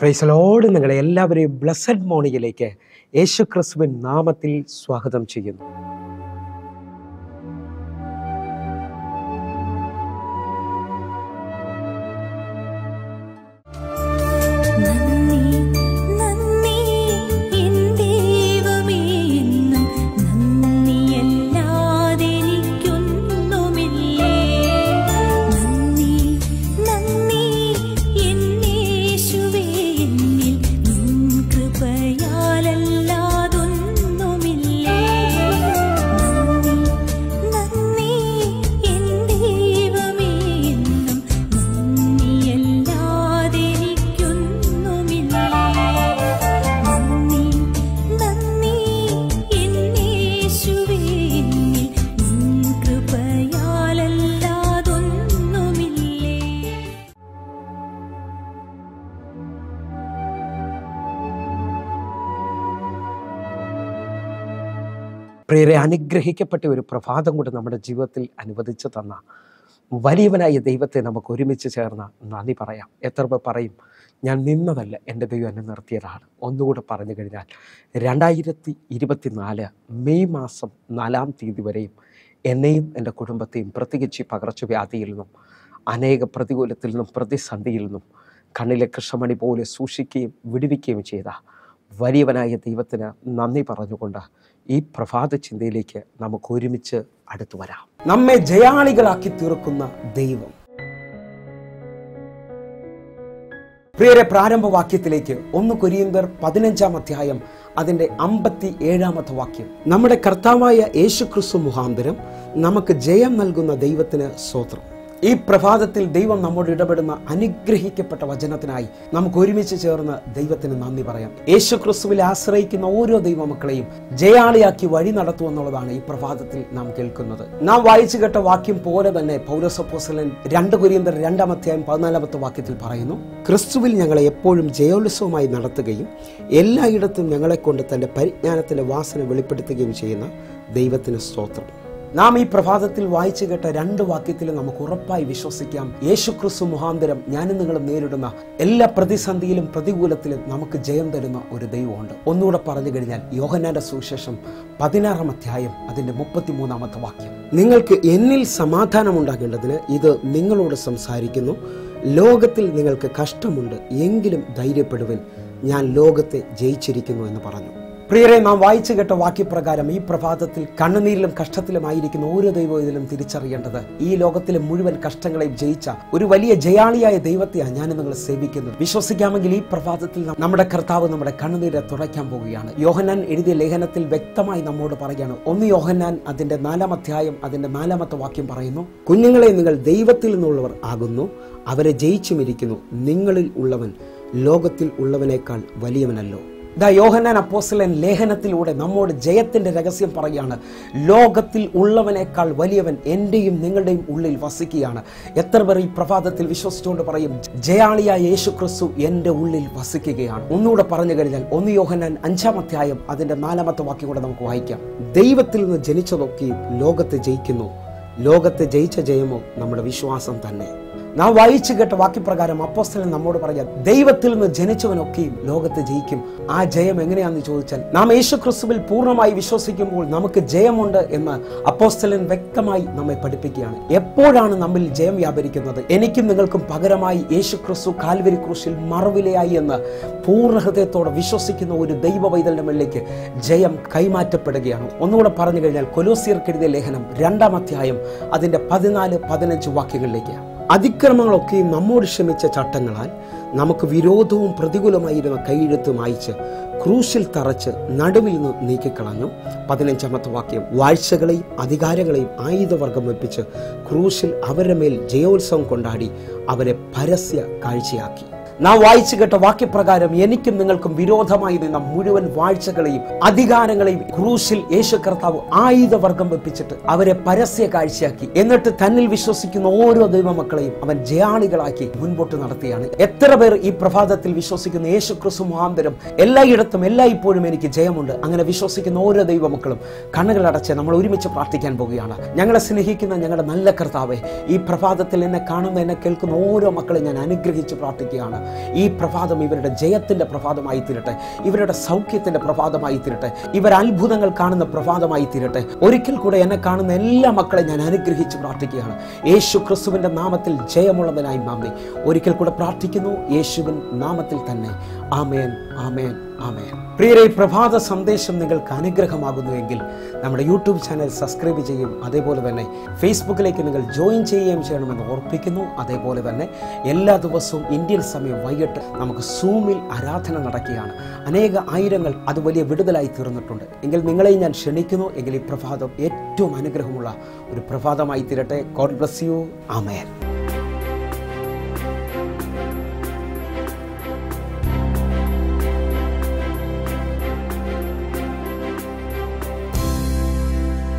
Praise the Lord. നിങ്ങളെ എല്ലാവരെയും blessed മോർണിംഗിലേക്ക് യേശുക്രിസ്തുവിൻ നാമത്തിൽ സ്വാഗതം ചെയ്യുന്നു. പ്രിയരെ, അനുഗ്രഹിക്കപ്പെട്ട ഒരു പ്രഭാതം കൊണ്ട് നമ്മുടെ ജീവിതത്തിൽ അനുവദിച്ചു തന്ന വലിയവനായ ദൈവത്തെ നമുക്ക് ഒരുമിച്ച് ചേർന്ന് നന്ദി പറയാം. എത്ര പേർ പറയും, ഞാൻ നിന്നതല്ല, എൻ്റെ ദൈവം എന്നെ നിർത്തിയതാണ്? ഒന്നുകൂടെ പറഞ്ഞു കഴിഞ്ഞാൽ 2024 മെയ് മാസം 4-ാം തീയതി വരെയും എന്നെയും എൻ്റെ കുടുംബത്തെയും പ്രത്യേകിച്ച് പകർച്ചവ്യാധിയിൽ നിന്നും അനേക പ്രതികൂലത്തിൽ നിന്നും പ്രതിസന്ധിയിൽ നിന്നും കണ്ണിലെ കൃഷ്ണമണി പോലെ സൂക്ഷിക്കുകയും വിടുവിക്കുകയും ചെയ്ത വലിയവനായ ദൈവത്തിന് നന്ദി പറഞ്ഞുകൊണ്ട് ഈ പ്രഭാത ചിന്തയിലേക്ക് നമുക്ക് ഒരുമിച്ച് അടുത്തു വരാം. നമ്മെ ജയാളികളാക്കി തീർക്കുന്ന ദൈവം. പ്രിയരെ, പ്രാരംഭവാക്യത്തിലേക്ക് 1 കൊരിന്ത്യർ 15-ാം അധ്യായം അതിൻ്റെ 57-ാമത്തെ വാക്യം. നമ്മുടെ കർത്താവായ യേശുക്രിസ്തു മുഖാന്തരം നമുക്ക് ജയം നൽകുന്ന ദൈവത്തിന് സ്തോത്രം. ഈ പ്രഭാതത്തിൽ ദൈവം നമ്മോട് ഇടപെടുന്ന അനുഗ്രഹിക്കപ്പെട്ട വചനത്തിനായി നമുക്ക് ഒരുമിച്ച് ചേർന്ന് ദൈവത്തിന് നന്ദി പറയാം. യേശുക്രിസ്തുവിൽ ആശ്രയിക്കുന്ന ഓരോ ദൈവമക്കളെയും ജയാളിയാക്കി വഴി നടത്തുമെന്നുള്ളതാണ് ഈ പ്രഭാതത്തിൽ നാം കേൾക്കുന്നത്. നാം വായിച്ചു കേട്ട വാക്യം പോലെ തന്നെ പൗലോസ് അപ്പോസ്തലൻ 2 കൊരിന്ത്യർ 2-ാം അധ്യായം 14-ാമത്തെ വാക്യത്തിൽ പറയുന്നു, ക്രിസ്തുവിൽ ഞങ്ങളെ എപ്പോഴും ജയോത്സവമായി നടത്തുകയും എല്ലായിടത്തും ഞങ്ങളെക്കൊണ്ട് തൻ്റെ പരിജ്ഞാനത്തിൻ്റെ വാസന വെളിപ്പെടുത്തുകയും ചെയ്യുന്ന ദൈവത്തിന് സ്തോത്രം. നാം ഈ പ്രഭാതത്തിൽ വായിച്ചു കേട്ട 2 വാക്യത്തിലും നമുക്ക് ഉറപ്പായി വിശ്വസിക്കാം, യേശുക്രിസ്തു മുഖാന്തരം ഞാനും നിങ്ങളും നേരിടുന്ന എല്ലാ പ്രതിസന്ധിയിലും പ്രതികൂലത്തിലും നമുക്ക് ജയം തരുന്ന ഒരു ദൈവമുണ്ട്. ഒന്നുകൂടെ പറഞ്ഞു കഴിഞ്ഞാൽ യോഹന്നാന്റെ സുവിശേഷം 16-ാം അധ്യായം അതിൻ്റെ 33-ാമത്തെ വാക്യം, നിങ്ങൾക്ക് എന്നിൽ സമാധാനം ഉണ്ടാകേണ്ടതിന് ഇത് നിങ്ങളോട് സംസാരിക്കുന്നു. ലോകത്തിൽ നിങ്ങൾക്ക് കഷ്ടമുണ്ട്, എങ്കിലും ധൈര്യപ്പെടുവിൻ, ഞാൻ ലോകത്തെ ജയിച്ചിരിക്കുന്നു എന്ന് പറഞ്ഞു. പ്രിയരെ, നാം വായിച്ചു കേട്ട വാക്യപ്രകാരം ഈ പ്രഭാതത്തിൽ കണ്ണുനീരിലും കഷ്ടത്തിലുമായിരിക്കുന്ന ഓരോ ദൈവത്തിലും തിരിച്ചറിയേണ്ടത്, ഈ ലോകത്തിലെ മുഴുവൻ കഷ്ടങ്ങളെയും ജയിച്ച ഒരു വലിയ ജയാളിയായ ദൈവത്തെയാണ് ഞാൻ നിങ്ങൾ സേവിക്കുന്നത്. വിശ്വസിക്കാമെങ്കിൽ ഈ പ്രഭാതത്തിൽ നമ്മുടെ കർത്താവ് നമ്മുടെ കണ്ണുനീരെ തുടയ്ക്കാൻ പോവുകയാണ്. യോഹന്നാൻ എഴുതിയ ലേഖനത്തിൽ വ്യക്തമായി നമ്മോട് പറയുകയാണ്. 1 യോഹന്നാൻ അതിന്റെ 4-ാം അധ്യായം അതിന്റെ 4-ാമത്തെ വാക്യം പറയുന്നു, കുഞ്ഞുങ്ങളെ, നിങ്ങൾ ദൈവത്തിൽ നിന്നുള്ളവർ ആകുന്നു, അവരെ ജയിച്ചുമിരിക്കുന്നു. നിങ്ങളിൽ ഉള്ളവൻ ലോകത്തിൽ ഉള്ളവനേക്കാൾ വലിയവനല്ലോ. യോഹന്നാൻ അപ്പോസ്തലൻ ലേഖനത്തിലൂടെ നമ്മോട് ജയത്തിന്റെ രഹസ്യം പറയുകയാണ്. ലോകത്തിൽ ഉള്ളവനേക്കാൾ വലിയവൻ എന്റെയും നിങ്ങളുടെയും ഉള്ളിൽ വസിക്കുകയാണ്. എത്ര പേർ ഈ പ്രഭാതത്തിൽ വിശ്വസിച്ചുകൊണ്ട് പറയും, ജയാളിയായ യേശുക്രിസ്തു എൻ്റെ ഉള്ളിൽ വസിക്കുകയാണ്? ഒന്നുകൂടെ പറഞ്ഞു കഴിഞ്ഞാൽ 1 യോഹന്നാൻ 5-ാം അധ്യായം അതിന്റെ 4-ാമത്തെ വാക്യം കൂടെ നമുക്ക് വായിക്കാം. ദൈവത്തിൽ നിന്ന് ജനിച്ചതൊക്കെയും ലോകത്തെ ജയിക്കുന്നു, ലോകത്തെ ജയിച്ച ജയമോ നമ്മുടെ വിശ്വാസം തന്നെ. നാം വായിച്ചു കേട്ട വാക്യപ്രകാരം അപ്പോസ്തലൻ നമ്മോട് പറയാം, ദൈവത്തിൽ നിന്ന് ജനിച്ചവനൊക്കെയും ലോകത്തെ ജയിക്കും. ആ ജയം എങ്ങനെയാണെന്ന് ചോദിച്ചാൽ, നാം യേശുക്രിസ്തുവിൽ പൂർണ്ണമായി വിശ്വസിക്കുമ്പോൾ നമുക്ക് ജയമുണ്ട് എന്ന് അപ്പോസ്തലൻ വ്യക്തമായി നമ്മെ പഠിപ്പിക്കുകയാണ്. എപ്പോഴാണ് നമ്മിൽ ജയം വ്യാപരിക്കുന്നത്? എനിക്കും നിങ്ങൾക്കും പകരമായി യേശുക്രിസ്തു കാൽവരി ക്രൂശിൽ മറുവിലയായി എന്ന് പൂർണ്ണ ഹൃദയത്തോടെ വിശ്വസിക്കുന്ന ഒരു ദൈവ പൈതലിന്റെ മേലേക്ക് ജയം കൈമാറ്റപ്പെടുകയാണ്. ഒന്നുകൂടെ പറഞ്ഞു കഴിഞ്ഞാൽ കൊലോസ്യർക്ക് എഴുതിയ ലേഖനം 2-ാം അധ്യായം അതിന്റെ 14-15 വാക്യങ്ങളിലേക്ക്, അതിക്രമങ്ങളൊക്കെയും നമ്മോട് ക്ഷമിച്ച ചട്ടങ്ങളാൽ നമുക്ക് വിരോധവും പ്രതികൂലമായിരുന്ന കൈയെഴുത്ത് മായിച്ച് ക്രൂശിൽ തറച്ച് നടുവിൽ നിന്ന് നീക്കിക്കളഞ്ഞു. 15-ാമത്തെ വാക്യം, വാഴ്ചകളെയും അധികാരങ്ങളെയും ആയുധവർഗം വെപ്പിച്ച് ക്രൂശിൽ അവരുടെ മേൽ ജയോത്സവം കൊണ്ടാടി അവരെ പരസ്യ കാഴ്ചയാക്കി. നാം വായിച്ചു കേട്ട വാക്യപ്രകാരം എനിക്കും നിങ്ങൾക്കും വിരോധമായി നിന്ന മുഴുവൻ വാഴ്ചകളെയും അധികാരങ്ങളെയും ക്രൂശിൽ യേശു കർത്താവ് ആയുധവർഗം വെപ്പിച്ചിട്ട് അവരെ പരസ്യ കാഴ്ചയാക്കി. എന്നിട്ട് തന്നിൽ വിശ്വസിക്കുന്ന ഓരോ ദൈവമക്കളെയും അവൻ ജയാളികളാക്കി മുൻപോട്ട് നടത്തിയാണ്. എത്ര പേർ ഈ പ്രഭാതത്തിൽ വിശ്വസിക്കുന്ന യേശു ക്രിസ്തു മുഖാന്തരം എല്ലായിടത്തും എല്ലായ്പ്പോഴും എനിക്ക് ജയമുണ്ട്? അങ്ങനെ വിശ്വസിക്കുന്ന ഓരോ ദൈവമക്കളും കണ്ണുകളടച്ച് നമ്മൾ ഒരുമിച്ച് പ്രാർത്ഥിക്കാൻ പോവുകയാണ്. ഞങ്ങളെ സ്നേഹിക്കുന്ന ഞങ്ങളുടെ നല്ല കർത്താവേ, ഈ പ്രഭാതത്തിൽ എന്നെ കാണുന്ന എന്നെ കേൾക്കുന്ന ഓരോ മക്കളെ ഞാൻ അനുഗ്രഹിച്ച് പ്രാർത്ഥിക്കുകയാണ്. ഈ പ്രഭാതം ഇവരുടെ ജയത്തിൻ്റെ പ്രഭാതമായി തീരട്ടെ, ഇവരുടെ സൗഖ്യത്തിൻ്റെ പ്രഭാതമായി തീരട്ടെ, ഇവർ അത്ഭുതങ്ങൾ കാണുന്ന പ്രഭാതമായി തീരട്ടെ. ഒരിക്കൽ കൂടെ എന്നെ കാണുന്ന എല്ലാ മക്കളെ ഞാൻ അനുഗ്രഹിച്ച് പ്രാർത്ഥിക്കുകയാണ്. യേശു ക്രിസ്തുവിൻ്റെ നാമത്തിൽ ജയമുള്ളവനായി മാമി ഒരിക്കൽ കൂടെ പ്രാർത്ഥിക്കുന്നു, യേശുവിൻ നാമത്തിൽ തന്നെ. ആമേൻ, ആമേൻ, ആമേൻ. പ്രിയരെ, പ്രഭാത സന്ദേശം നിങ്ങൾക്ക് അനുഗ്രഹമാകുന്നുവെങ്കിൽ നമ്മുടെ യൂട്യൂബ് ചാനൽ സബ്സ്ക്രൈബ് ചെയ്യും, അതേപോലെ തന്നെ ഫേസ്ബുക്കിലേക്ക് നിങ്ങൾ ജോയിൻ ചെയ്യുകയും ചെയ്യണമെന്ന് ഓർപ്പിക്കുന്നു. അതേപോലെ തന്നെ എല്ലാ ദിവസവും ഇന്ത്യൻ സമയം വൈകിട്ട് നമുക്ക് സൂമിൽ ആരാധന നടക്കുകയാണ്. അനേക ആയിരങ്ങൾ അത് വലിയ വിടുതലായി തീർന്നിട്ടുണ്ട്. എങ്കിൽ നിങ്ങളെയും ഞാൻ ക്ഷണിക്കുന്നു. എങ്കിൽ ഈ പ്രഭാതം ഏറ്റവും അനുഗ്രഹമുള്ള ഒരു പ്രഭാതമായി തീരട്ടെ. God bless you. ആമേൻ.